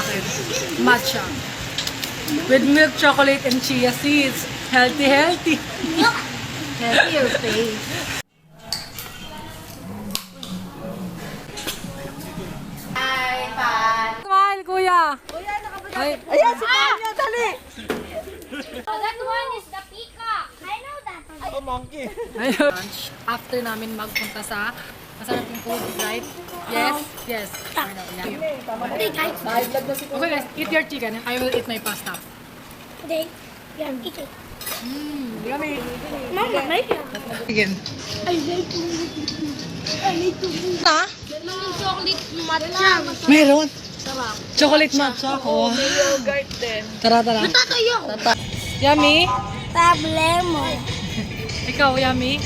akin. Matcha. With milk chocolate and chia seeds. Healthy, healthy. Healthy your face. Hi, Pat. Smile, kuya. Ay, Ayan, si Tanya, dali! Oh, that one is the peacock. I know that. Oh, monkey. ayun. After namin magpunta sa masarap yung food, right? Yes, yes. I know, yeah. Okay, guys. Okay guys, eat your chicken and I will eat my pasta. Okay. Yeah, eat it. Yummy. Mama, maybe. Chicken. I like to. I need to. Ha? Yung chocolate matcha. Meron. Sarap. Chocolate matcha. Oh. Yogurt din. Tara, tara. Natatayo. Yummy? Tablemo. Ikaw, yummy?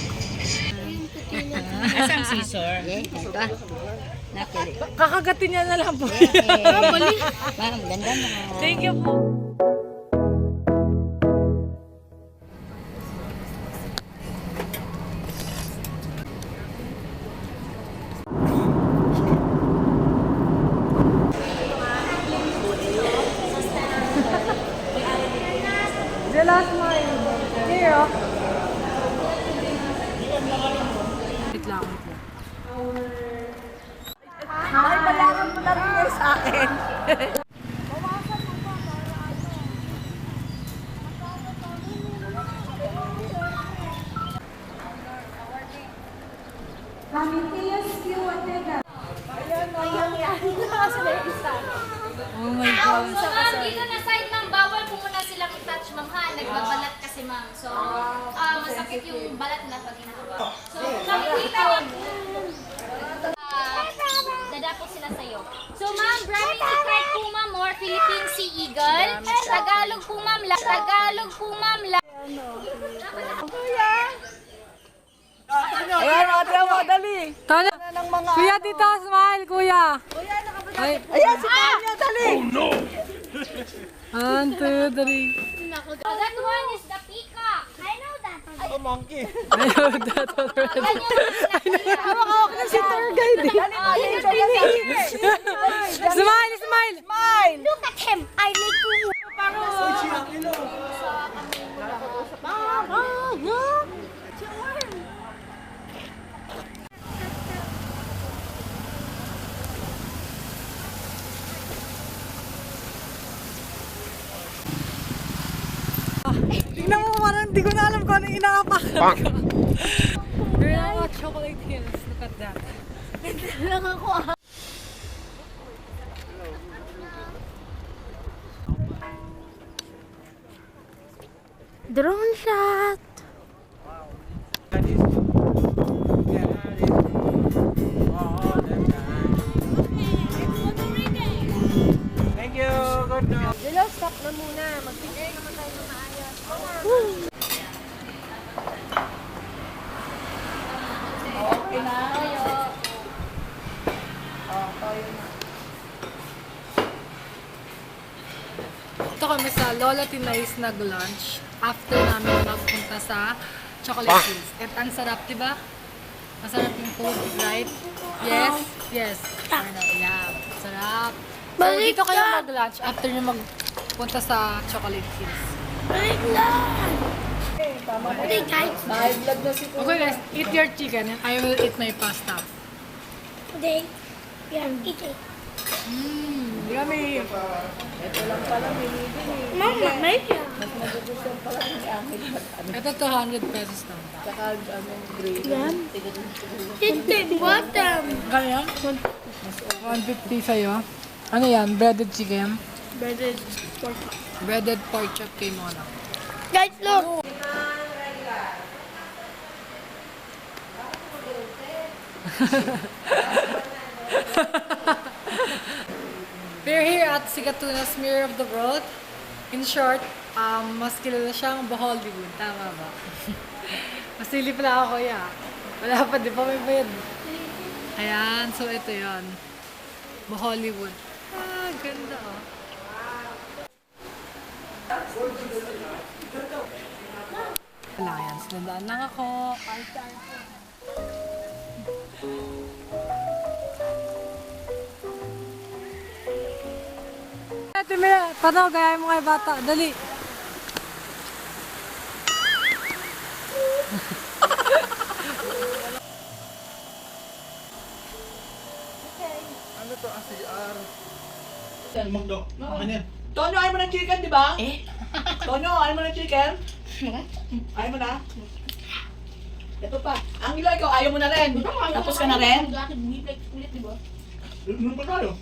Isang scissor. Kakagatin niya na lang po. Bali. Ma'am, ganda mo. Thank you po. The last mile. Here, oh. Wait lang po. Ay, kailangan mo na rin yan sa akin. Oh my God. So, ma'am, dito na side, ma'am, bawal po muna silang i-touch, ma'am, ha? Nagbabalat kasi, ma'am. So, masakit yung balat na pag hinahawa. So, ma'am, dito, dadapot sila sa'yo. So, ma'am, Brahmin Secret po, ma'am, or Philippine Sea Eagle. Tagalog po, ma'am. Tagalog po, ma'am. Ayan, ate mo, dali. Tanya, Ng mga kuya, tita, smile, kuya. Ay, Ayan, si Tanya, dali. one, two, three. Oh, that one is the peacock. I know that. Oh, monkey. Ayun, that already. Hawak na si tour guide. Smile, smile. Smile. Look at him. I like to. Tingnan mo, parang hindi ko na alam kung anong inaapakan ko. Girl, I want chocolate hills. Look at that. Lang ako. Drone shot. Thank you. Good night. Hello, stop na muna. Magbigay naman tayo ng maayos. Okay na. Ito kami sa Lola Tinay's nag-lunch after namin magpunta sa Chocolate Hills. At ang sarap, diba? Masarap yung food, right? Yes? Yes. Ano, yeah. Sarap. So, dito kayo mag-lunch after nyo magpunta sa Chocolate Hills. Balik lang. Okay, guys. Naka-vlog na si Okay guys, eat your chicken and I will eat my pasta. Today, yeah, eat it. Yummy! Ito lang pala binibili. Mama, maybe. Mas magugustuhan pala din sa akin. Ito 200 pesos lang. Tsaka anong grade. Hit the bottom. Ganyan? 150 sa'yo. Ano yan? Breaded chicken? Breaded pork. Breaded pork chop kay Mona. Guys, look. We're here at Sigatuna's Mirror of the World. In short, mas kilala siyang Bohollywood. Tama ba? Masili pala ako, ya. Wala pa, di pa may bayad. Ayan, so ito yon, Bohollywood. Ah, ganda oh. Wala yan, sinandaan lang ako. Ate Mila, paano gaya mo kay bata? Dali. Ano to? CR. Magdo. Ano yan? Tonyo, ayaw mo ng chicken, di ba? Tonyo, ayaw mo ng chicken? Ayaw mo na? Ito pa. Angelo, ikaw ayaw mo na rin. Tapos ka na rin? Ano pa tayo?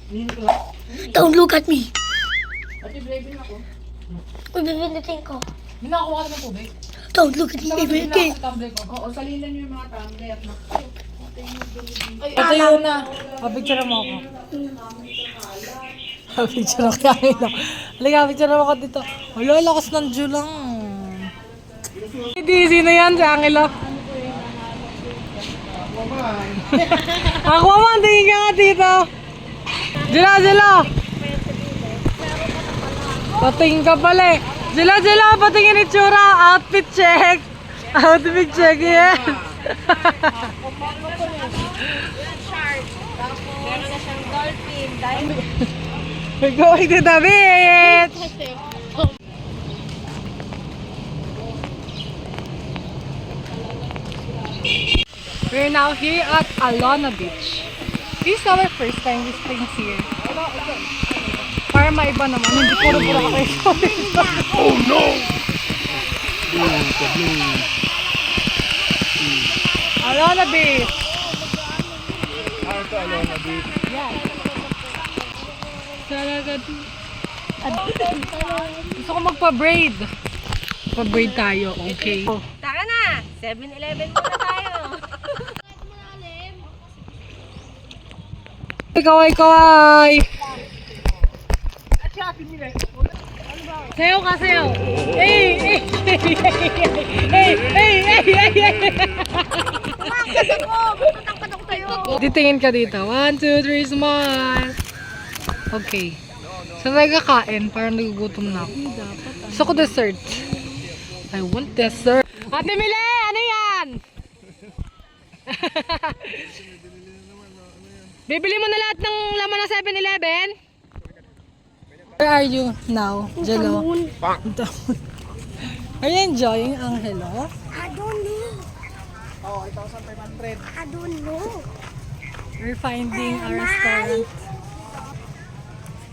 Don't look at me. Ate, braving ako. Uy, bibindutin ko. Minakuha ka ng tubig. Don't look at me, bibindutin. Oo, salinan niyo yung mga tumbler. Ito yun na. Picture mo ako. Picture ako kaya lang. Halika, picture mo ako dito. Wala, lakas ng Diyo lang. Hindi, sino yan? Si Angelo. Aquaman, tingin ka nga dito. Jela. Patingin ka pala eh. Jela, patingin itsura. Outfit check. Outfit check, yes. We're going to the beach! We're now here at Alona Beach. This is our first time visiting here. Para maiba naman, hindi puro-puro kayo. Oh no! Alona Beach! Ano to? Alona Beach. Gusto ko magpa-braid. Pa-braid tayo, okay. Tara na! 7-Eleven muna tayo. Kaway! Sayaw ka, sayaw! Hey! Titingin ka dito. 1, 2, 3, smile! Okay. Saan tayo kakain? Parang nagugutom na ako. Gusto ko dessert. I want dessert. Ate Mile! Ano yan? Bibili mo na lahat ng laman ng 7-Eleven? Where are you now, Jello? Are you enjoying ang hello? I don't know. Oh, 8,500. I don't know. We're finding a restaurant.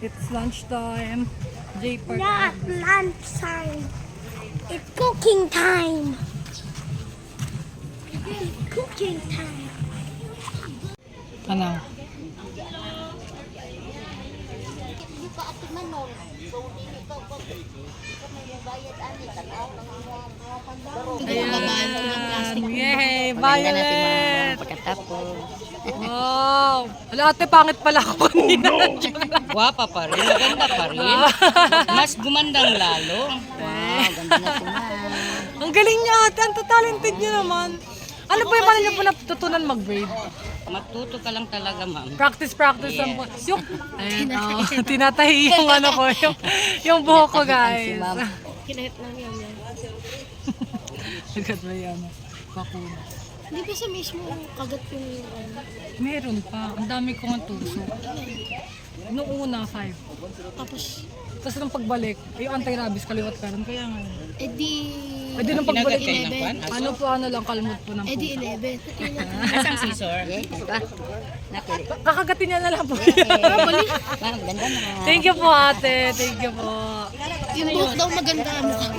It's lunchtime. J Park. Not lunchtime. It's cooking time. Cooking time. Ano? Ayan. Yay! Violet! Wow! Wala ate, pangit pala ako kanina. Guwapa pa rin, ganda pa rin. Mas gumandang lalo. Wow, ganda na si Ma'am. Ang galing niya ate, ang talented niyo naman. Ano po yung paano niyo po natutunan mag-braid? Matuto ka lang talaga, Ma'am. Practice lang po. Yung, ayan, tinatahi yung ano ko, yung buhok ko guys. Kinahit lang yan. Agad ba yan? Bakuna. Hindi ba sa mismo kagat yung Meron pa. Ang dami ko nga tuso. Noong una, 5. Tapos nung pagbalik, yung anti-rabies kaliwat karon. Kaya nga. Pwede nung pagbalik. Kinagat kayo ng kwan? Ano po, ano lang, kalmot po ng puso. 11. Asang scissor? Kakagatin niya na lang po. Ma'am, ganda na. Thank you po ate. Thank you po. Yung buhok daw maganda ang mukha.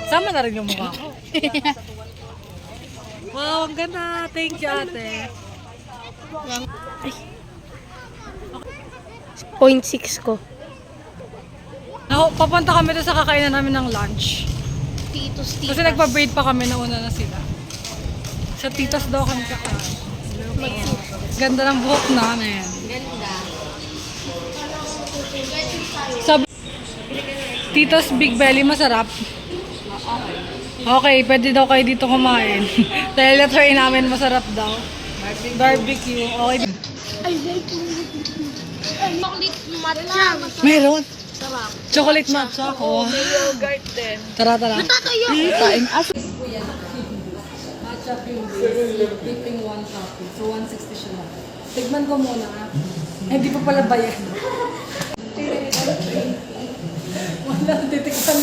Sama na rin yung mukha ko. Wow, ang ganda. Thank you ate. 0.6 ko. Papunta kami doon sa kakainan namin ng lunch. Titos. Kasi nagpa-braid pa kami, nauna na sila. Sa titos daw kami kakain. Ganda ng buhok namin. Sabi, Titos Big Belly masarap. Okay, pwede daw kayo dito kumain. Dahil na-try namin masarap daw. Barbecue. Okay. Chocolate matcha. Meron. Chocolate matcha ko. Yogurt din. Tara. Kain. Matcha dipping 1 coffee. So 160 siya lang. Tigman ko muna. Hindi pa pala bayan. Ay,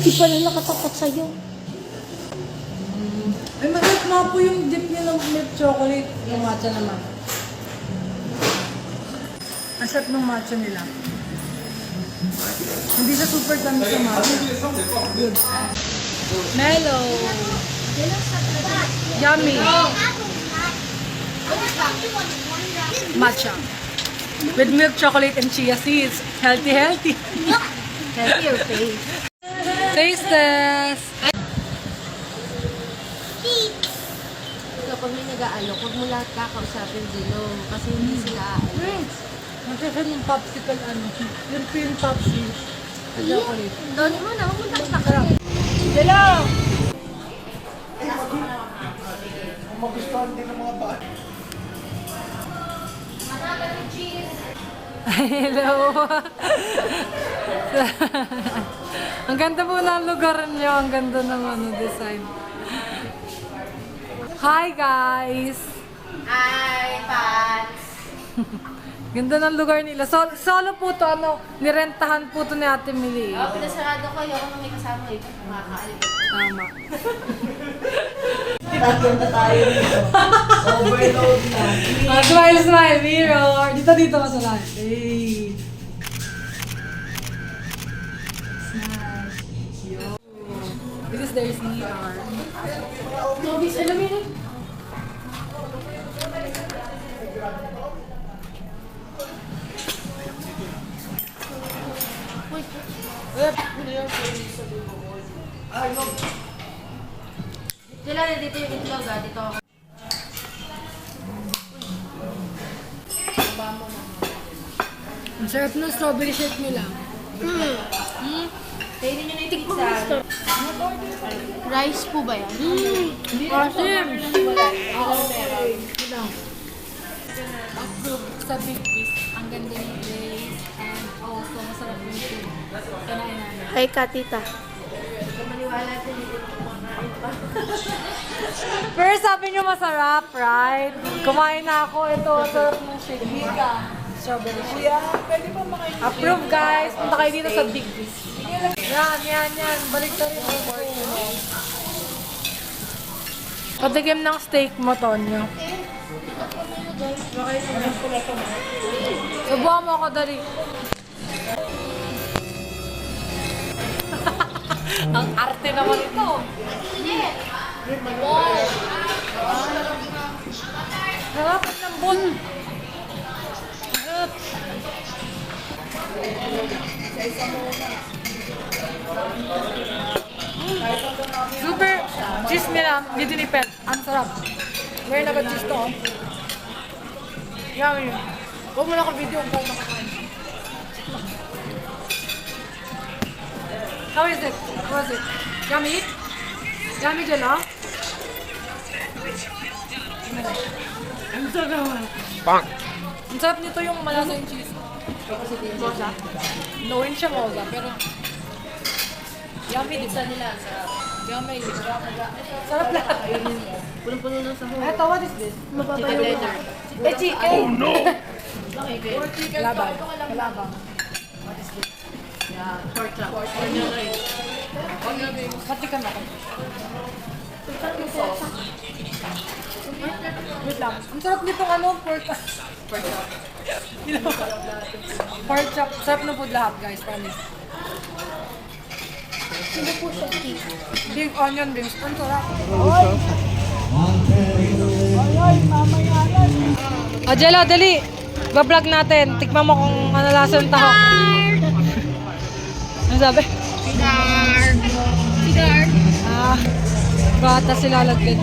di pala nakatapat sa'yo. Ay, masarap nga po yung dip niya ng milk chocolate. Yung matcha naman. Ang sarap ng matcha nila. Hindi siya super tamis sa matcha. Good. Mellow. Yummy. Matcha. With milk chocolate and chia seeds. Healthy, healthy. Healthy your face. Taste test. Kapag may nag-aalok, huwag mo lahat kakausapin dilo. Kasi hindi sila aalok. Masarap yung popsicle ano. European popsicle. Chocolate. Doon mo na, huwag mo taktakan. Hello! Kung magustuhan din ng mga bata. Hello! Ang ganda po ng lugar niyo. Ang ganda ng design. Hi guys! Hi, Pats! Ganda ng lugar nila. Solo po to, nirentahan po to ni Ate Mili. Pinasarado ko, ayoko na may kasama ito. Makakaalit. Tama. Tinatyan na tayo dito. Overload na. Smile, smile, mirror. Dito ka sa live. Hey. Smile. Yo. This is their CR. Nobis, alam mo yun? Sila na dito yung itlog ah, dito ako. Ang sarap ng strawberry shake nila. Kainin nyo na yung pizza. Rice po ba yan? Asim! Approved sa Big Beast. Ang ganda yung place and also masarap yung food. Kanain namin. Hi, Katita. Maniwala sa dito kumakain pa. Pero sabi nyo masarap, right? Kumain na ako. Ito, sarap ng shake. Strawberry shake. Pwede ba makain? Approve guys. Punta kayo dito sa Big Beast. Yan. Balik na rin ako. Patikim ng steak mo, Tonyo. Subuhan mo ako, dali. Ang arte naman ito. Sarap ng bun. Sarap. Super cheese nila, hindi dinipet. Ang sarap. Meron na ba cheese to? Yummy. Huwag mo na ka-video kung paano makakain. How is it? How is it? Yummy? Yummy, Jello? Ang sarap. Ang sarap nito yung malasa yung cheese. Moza? No, hindi siya moza, pero yummy, di ba? Nila, sarap. Yummy. Sarap lahat. Punong-puno ng sahog. Eto, what is this? Chicken blender. Eh, chicken! Oh, no! Chicken. Kalabang. Kalabang. Yeah, pork chop. Onion ring. Patikan ako. Wait lang. Ang sarap nitong pork chop. Pork chop. Sarap ng food lahat, guys. Promise. Hindi po siya tea. Big onion rings. Ang sarap. Oh, Jello, dali. Ba-vlog natin. Tikman mo kung ano lasa ng tahok. Ano sabi? Cigar. Bata sila lagyan.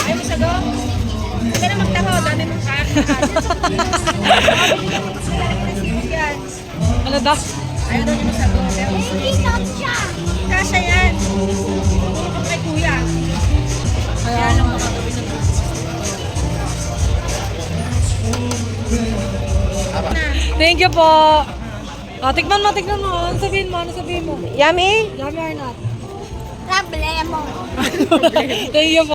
Ay, masago. Huwag na magtaho. Dami mong yan. Ano daw? Ayaw daw niyo masago. Kasha yan. Kay kuya. Kaya Lang makagawin ng thank you po. Tikman mo. Ano sabihin mo? Yummy? Yummy or not? Problemo. Thank you po.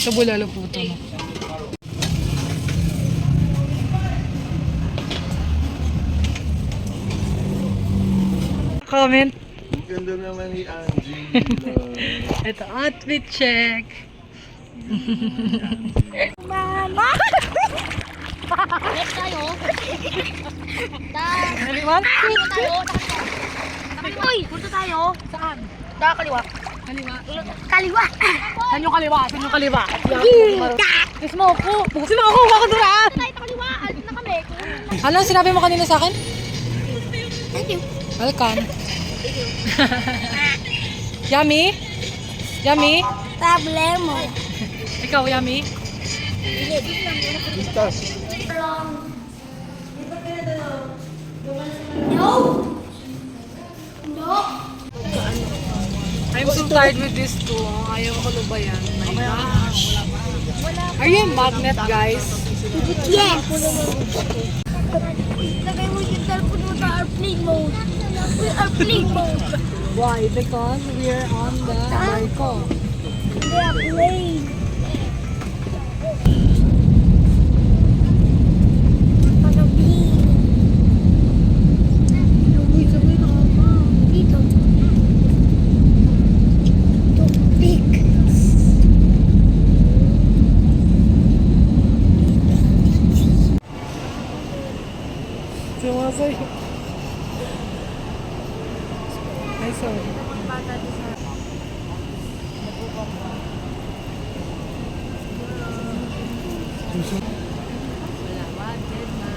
Sa bulalo po ito. No? Comment. Ganda naman ni Angie. Ito, outfit check. Let's tayo. Kaliwa? Punta tayo. Uy, punta tayo. Saan? Kaliwa. Kaliwa. Kaliwa. Saan yung kaliwa? Saan yung kaliwa? Kiss mo ako. Kiss mo ako. Baka dura. Tayo kaliwa. Alis na kami. Ano sinabi mo kanina sa akin? Thank you. Welcome. Yummy? Yummy? Problemo. Ikaw, yummy? No. No. I'm so tired with this too. Ayaw ko lubayan. My gosh. Are you a magnet, guys? Yes. Lagay mo yung cellphone mo sa airplane mode. Airplane mode. Why? Because we're on the barco. They are playing. Dito. Tubig. Sumasayo. Ay, sorry. Wala, dead na.